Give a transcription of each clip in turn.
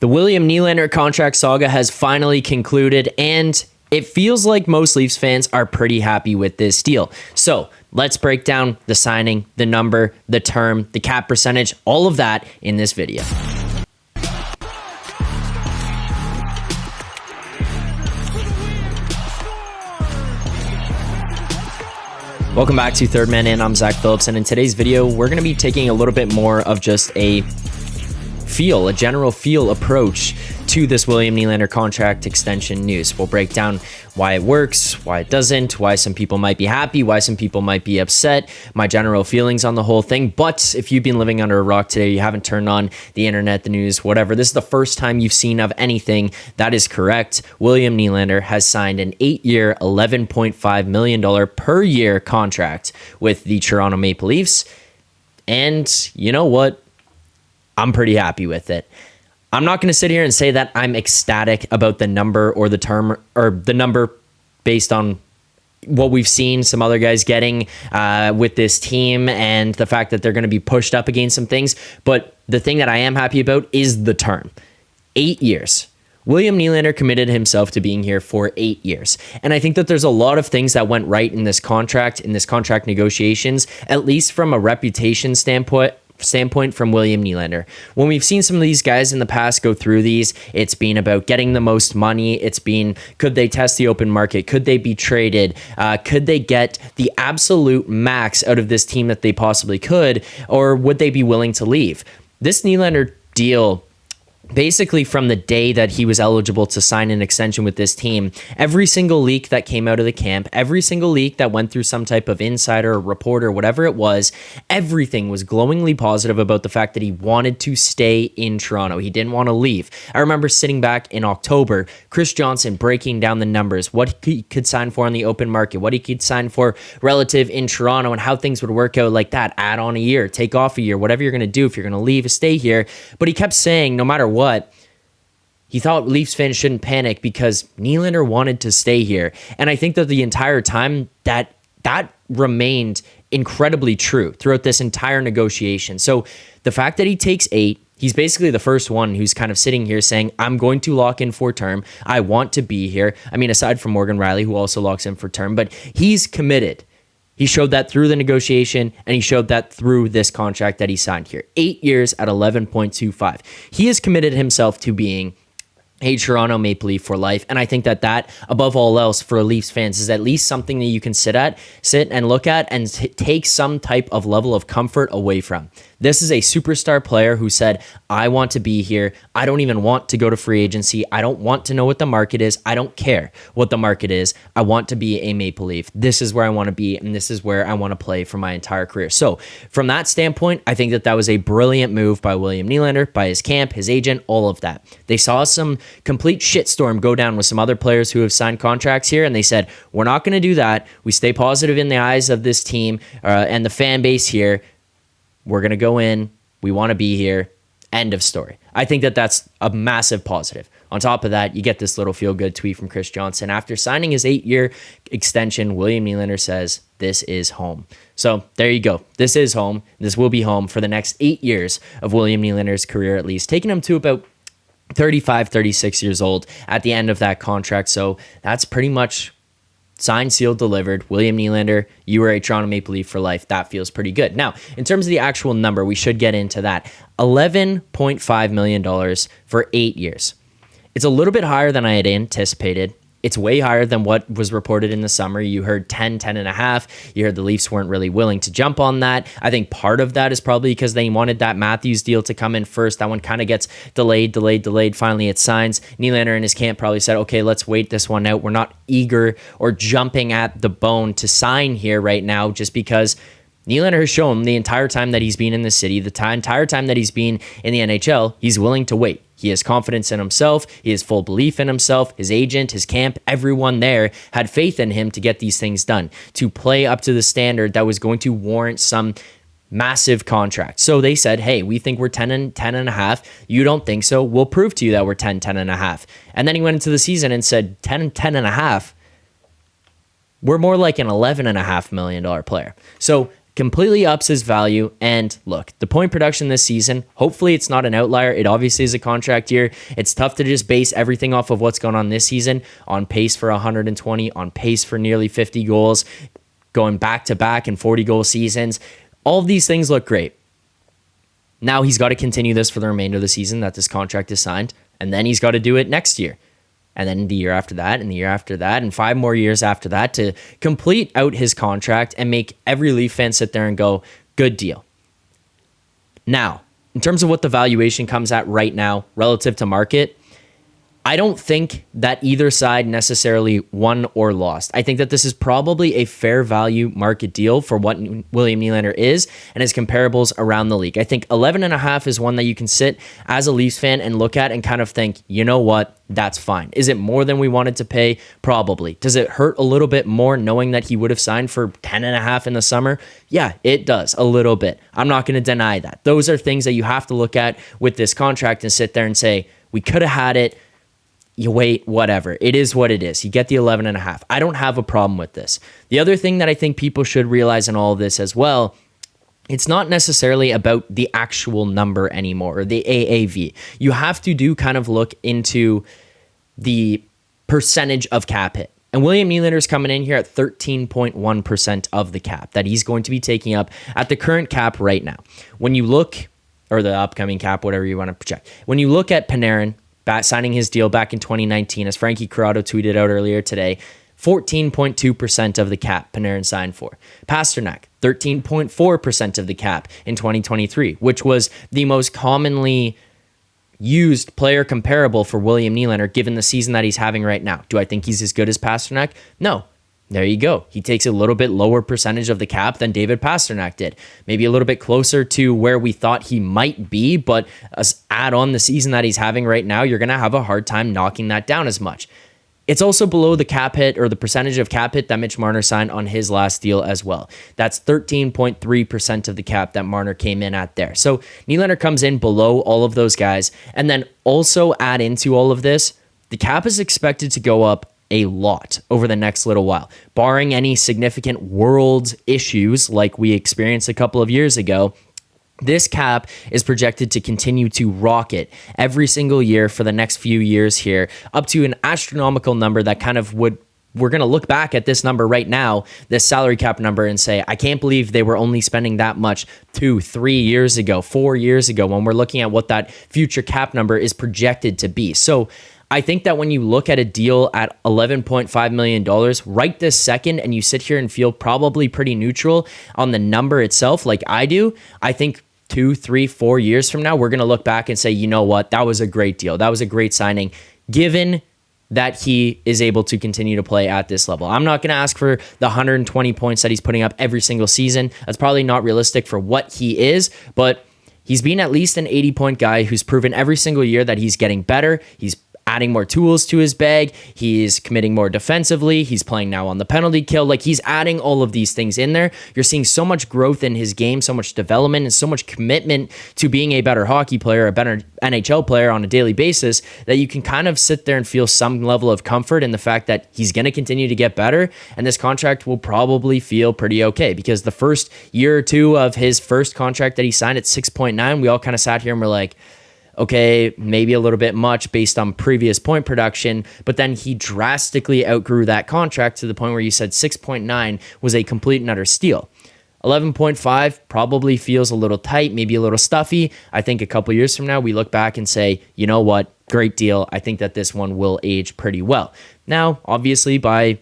The William Nylander contract saga has finally concluded, and it feels like most Leafs fans are pretty happy with this deal. So let's break down the signing, the number, the term, the cap percentage, all of that in this video. Welcome back to Third Man In. I'm Zack Phillips, and in today's video, we're going to be taking a little bit more of just a general feel approach to this William Nylander contract extension news. We'll break down why it works, why it doesn't, why some people might be happy, why some people might be upset, my general feelings on the whole thing. But if you've been living under a rock today, you haven't turned on the internet, the news, whatever, this is the first time you've seen of anything, that is correct. William Nylander has signed an 8-year, $11.5 million per year contract with the Toronto Maple Leafs. And you know what? I'm pretty happy with it. I'm not going to sit here and say that I'm ecstatic about the number or the term or the number based on what we've seen some other guys getting with this team and the fact that they're going to be pushed up against some things. But the thing that I am happy about is the term. 8 years. William Nylander committed himself to being here for 8 years. And I think that there's a lot of things that went right in this contract negotiations, at least from a reputation standpoint from William Nylander. When we've seen some of these guys in the past go through these, it's been about getting the most money. It's been, could they test the open market? Could they be traded? Could they get the absolute max out of this team that they possibly could? Or would they be willing to leave? This Nylander deal, basically from the day that he was eligible to sign an extension with this team, every single leak that came out of the camp, every single leak that went through some type of insider or reporter, whatever it was, everything was glowingly positive about the fact that he wanted to stay in Toronto. He didn't want to leave. I remember sitting back in October, Chris Johnson breaking down the numbers, what he could sign for on the open market, what he could sign for relative in Toronto, and how things would work out like that. Add on a year, take off a year, whatever you're going to do. If you're going to leave, stay here. But he kept saying, no matter what, he thought Leafs fans shouldn't panic because Nylander wanted to stay here. And I think that the entire time that remained incredibly true throughout this entire negotiation. So the fact that he takes 8, he's basically the first one who's kind of sitting here saying, I'm going to lock in for term. I want to be here. I mean, aside from Morgan Riley, who also locks in for term, but he's committed. He showed that through the negotiation, and he showed that through this contract that he signed here. 8 years at 11.25. He has committed himself to being a Toronto Maple Leaf for life. And I think that above all else for Leafs fans is at least something that you can sit and look at and take some type of level of comfort away from. This is a superstar player who said, I want to be here. I don't even want to go to free agency. I don't want to know what the market is. I don't care what the market is. I want to be a Maple Leaf. This is where I want to be, and this is where I want to play for my entire career. So from that standpoint, I think that was a brilliant move by William Nylander, by his camp, his agent, all of that. They saw some complete shitstorm go down with some other players who have signed contracts here, and they said, we're not going to do that. We stay positive in the eyes of this team and the fan base here. We're going to go in. We want to be here. End of story. I think that that's a massive positive. On top of that, you get this little feel-good tweet from Chris Johnson. After signing his 8-year extension, William Nylander says, this is home. So there you go. This is home. This will be home for the next 8 years of William Nylander's career, at least, taking him to about 35, 36 years old at the end of that contract. So that's pretty much signed, sealed, delivered. William Nylander, you are a Toronto Maple Leaf for life. That feels pretty good. Now, in terms of the actual number, we should get into that. $11.5 million for 8 years. It's a little bit higher than I had anticipated. It's way higher than what was reported in the summer. You heard 10 and a half. You heard the Leafs weren't really willing to jump on that. I think part of that is probably because they wanted that Matthews deal to come in first. That one kind of gets delayed. Finally, it signs. Nylander and his camp probably said, okay, let's wait this one out. We're not eager or jumping at the bone to sign here right now just because Nylander has shown the entire time that he's been in the city, the entire time that he's been in the NHL, he's willing to wait. He has confidence in himself. He has full belief in himself. His agent, his camp, everyone there had faith in him to get these things done, to play up to the standard that was going to warrant some massive contract. So they said, hey, we think we're 10 and a half. You don't think so? We'll prove to you that we're 10 and a half. And then he went into the season and said 10 and a half. We're more like an $11.5 million player. So completely ups his value. And look, the point production this season, hopefully it's not an outlier. It obviously is a contract year. It's tough to just base everything off of what's going on this season. On pace for 120, on pace for nearly 50 goals, going back to back in 40 goal seasons. All of these things look great. Now he's got to continue this for the remainder of the season that this contract is signed. And then he's got to do it next year. And then the year after that, and the year after that, and 5 more years after that to complete out his contract and make every Leaf fan sit there and go, good deal. Now, in terms of what the valuation comes at right now relative to market, I don't think that either side necessarily won or lost. I think that this is probably a fair value market deal for what William Nylander is and his comparables around the league. I think 11.5 is one that you can sit as a Leafs fan and look at and kind of think, you know what, that's fine. Is it more than we wanted to pay? Probably. Does it hurt a little bit more knowing that he would have signed for 10.5 in the summer? Yeah, it does a little bit. I'm not going to deny that. Those are things that you have to look at with this contract and sit there and say, we could have had it. You wait, whatever. It is what it is. You get the 11.5. I don't have a problem with this. The other thing that I think people should realize in all of this as well, it's not necessarily about the actual number anymore, or the AAV. You have to kind of look into the percentage of cap hit. And William Nylander's coming in here at 13.1% of the cap that he's going to be taking up at the current cap right now. When you look, or the upcoming cap, whatever you want to project. When you look at Panarin, signing his deal back in 2019, as Frankie Corrado tweeted out earlier today, 14.2% of the cap Panarin signed for. Pasternak, 13.4% of the cap in 2023, which was the most commonly used player comparable for William Nylander given the season that he's having right now. Do I think he's as good as Pasternak? No. There you go. He takes a little bit lower percentage of the cap than David Pasternak did. Maybe a little bit closer to where we thought he might be, but add on the season that he's having right now, you're going to have a hard time knocking that down as much. It's also below the cap hit, or the percentage of cap hit that Mitch Marner signed on his last deal as well. That's 13.3% of the cap that Marner came in at there. So Nylander comes in below all of those guys. And then also add into all of this, the cap is expected to go up a lot over the next little while, barring any significant world issues like we experienced a couple of years ago. This cap is projected to continue to rocket every single year for the next few years here, up to an astronomical number that kind of we're going to look back at this number right now, this salary cap number, and say, I can't believe they were only spending that much 2, 3 years ago, 4 years ago, when we're looking at what that future cap number is projected to be. So I think that when you look at a deal at $11.5 million right this second, and you sit here and feel probably pretty neutral on the number itself, like I do, I think 2, 3, 4 years from now, we're going to look back and say, you know what, that was a great deal. That was a great signing, given that he is able to continue to play at this level. I'm not going to ask for the 120 points that he's putting up every single season. That's probably not realistic for what he is, but he's been at least an 80-point guy who's proven every single year that he's getting better. He's adding more tools to his bag. He's committing more defensively. He's playing now on the penalty kill. Like, he's adding all of these things in there. You're seeing so much growth in his game, so much development, and so much commitment to being a better hockey player, a better NHL player on a daily basis, that you can kind of sit there and feel some level of comfort in the fact that he's going to continue to get better, and this contract will probably feel pretty okay, because the first year or two of his first contract that he signed at 6.9, we all kind of sat here and were like, okay, maybe a little bit much based on previous point production, but then he drastically outgrew that contract to the point where you said 6.9 was a complete and utter steal. 11.5 probably feels a little tight, maybe a little stuffy. I think a couple years from now, we look back and say, you know what, great deal. I think that this one will age pretty well. Now, obviously by,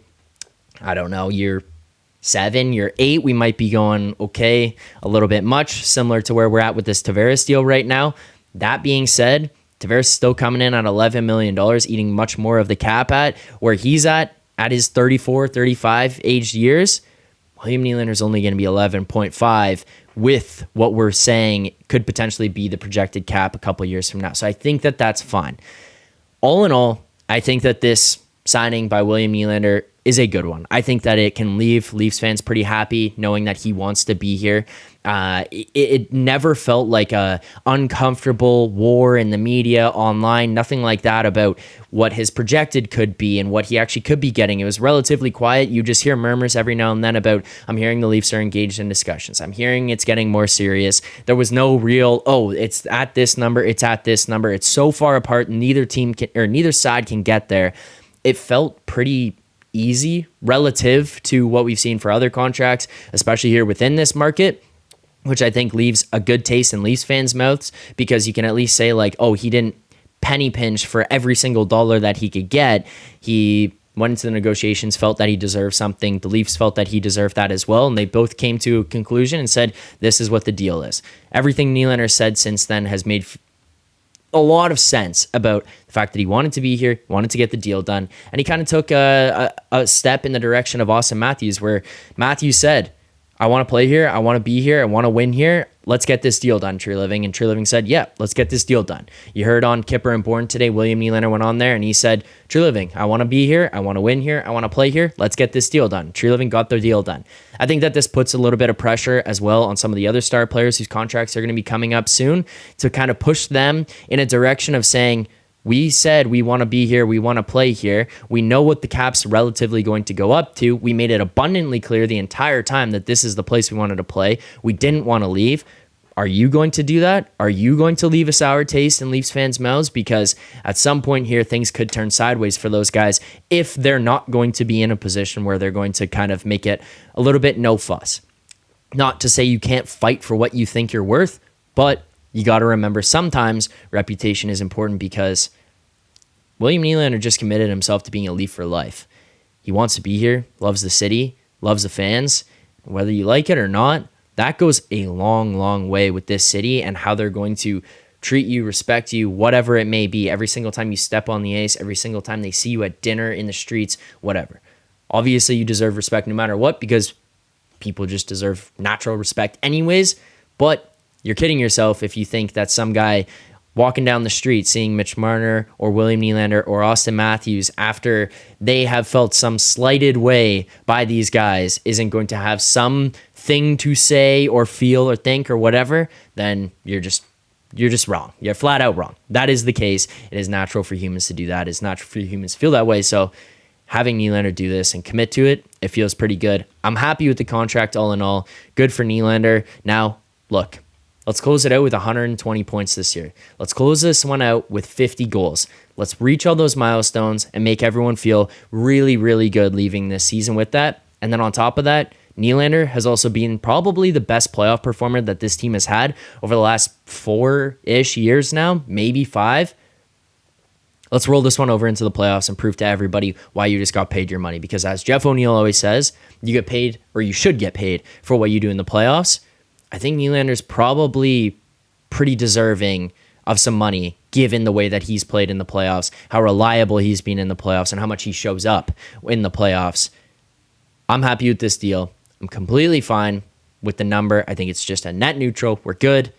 I don't know, year 7, year 8, we might be going, okay, a little bit much, similar to where we're at with this Tavares deal right now. That being said, Tavares is still coming in at $11 million, eating much more of the cap at where he's at his 34, 35 aged years. William Nylander is only going to be 11.5 with what we're saying could potentially be the projected cap a couple years from now. So I think that that's fine. All in all, I think that this signing by William Nylander is a good one. I think that it can leave Leafs fans pretty happy knowing that he wants to be here. It never felt like a uncomfortable war in the media, online, nothing like that about what his projected could be and what he actually could be getting. It was relatively quiet. You just hear murmurs every now and then about, I'm hearing the Leafs are engaged in discussions. I'm hearing it's getting more serious. There was no real, oh, it's at this number, it's at this number. It's so far apart, neither team can, or neither side can get there. It felt pretty easy relative to what we've seen for other contracts, especially here within this market, which I think leaves a good taste in Leafs fans' mouths, because you can at least say like, oh, he didn't penny pinch for every single dollar that he could get. He went into the negotiations, felt that he deserved something. The Leafs felt that he deserved that as well, and they both came to a conclusion and said, this is what the deal is. Everything Nylander said since then has made a lot of sense about the fact that he wanted to be here, wanted to get the deal done, and he kind of took a step in the direction of Austin Matthews, where Matthews said, I want to play here, I want to be here, I want to win here. Let's get this deal done, True Living. And True Living said, yeah, let's get this deal done. You heard on Kipper and Bourne today, William Nylander went on there and he said, True Living, I want to be here, I want to win here, I want to play here, let's get this deal done. True Living got their deal done. I think that this puts a little bit of pressure as well on some of the other star players whose contracts are going to be coming up soon, to kind of push them in a direction of saying, we said we want to be here, we want to play here. We know what the cap's relatively going to go up to. We made it abundantly clear the entire time that this is the place we wanted to play. We didn't want to leave. Are you going to do that? Are you going to leave a sour taste in Leafs fans' mouths? Because at some point here, things could turn sideways for those guys if they're not going to be in a position where they're going to kind of make it a little bit no fuss. Not to say you can't fight for what you think you're worth, but you got to remember sometimes reputation is important, because William Nylander just committed himself to being a Leaf for life. He wants to be here, loves the city, loves the fans. Whether you like it or not, that goes a long, long way with this city and how they're going to treat you, respect you, whatever it may be, every single time you step on the ice, every single time they see you at dinner, in the streets, whatever. Obviously, you deserve respect no matter what, because people just deserve natural respect anyways, but you're kidding yourself if you think that some guy walking down the street, seeing Mitch Marner or William Nylander or Austin Matthews after they have felt some slighted way by these guys isn't going to have something to say or feel or think or whatever, then you're just wrong. You're flat out wrong. That is the case. It is natural for humans to do that. It's natural for humans to feel that way. So having Nylander do this and commit to it, it feels pretty good. I'm happy with the contract all in all. Good for Nylander. Now, look, let's close it out with 120 points this year. Let's close this one out with 50 goals. Let's reach all those milestones and make everyone feel really, really good leaving this season with that. And then on top of that, Nylander has also been probably the best playoff performer that this team has had over the last 4-ish years now, maybe 5. Let's roll this one over into the playoffs and prove to everybody why you just got paid your money. Because as Jeff O'Neill always says, you get paid, or you should get paid, for what you do in the playoffs. I think Nylander's probably pretty deserving of some money, given the way that he's played in the playoffs, how reliable he's been in the playoffs, and how much he shows up in the playoffs. I'm happy with this deal. I'm completely fine with the number. I think it's just a net neutral. We're good.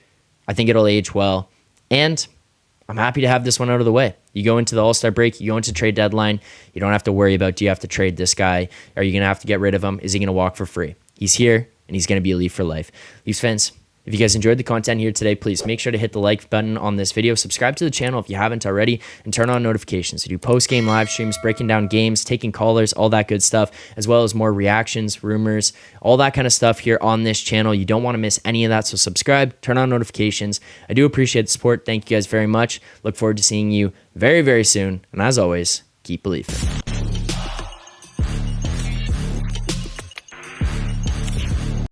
I think it'll age well. And I'm happy to have this one out of the way. You go into the All-Star break, you go into trade deadline, you don't have to worry about, do you have to trade this guy? Are you going to have to get rid of him? Is he going to walk for free? He's here, and he's going to be a Leaf for life. Leafs fans, if you guys enjoyed the content here today, please make sure to hit the like button on this video, subscribe to the channel if you haven't already, and turn on notifications. We do post-game live streams, breaking down games, taking callers, all that good stuff, as well as more reactions, rumors, all that kind of stuff here on this channel. You don't want to miss any of that, so subscribe, turn on notifications. I do appreciate the support. Thank you guys very much. Look forward to seeing you very, very soon, and as always, keep believing.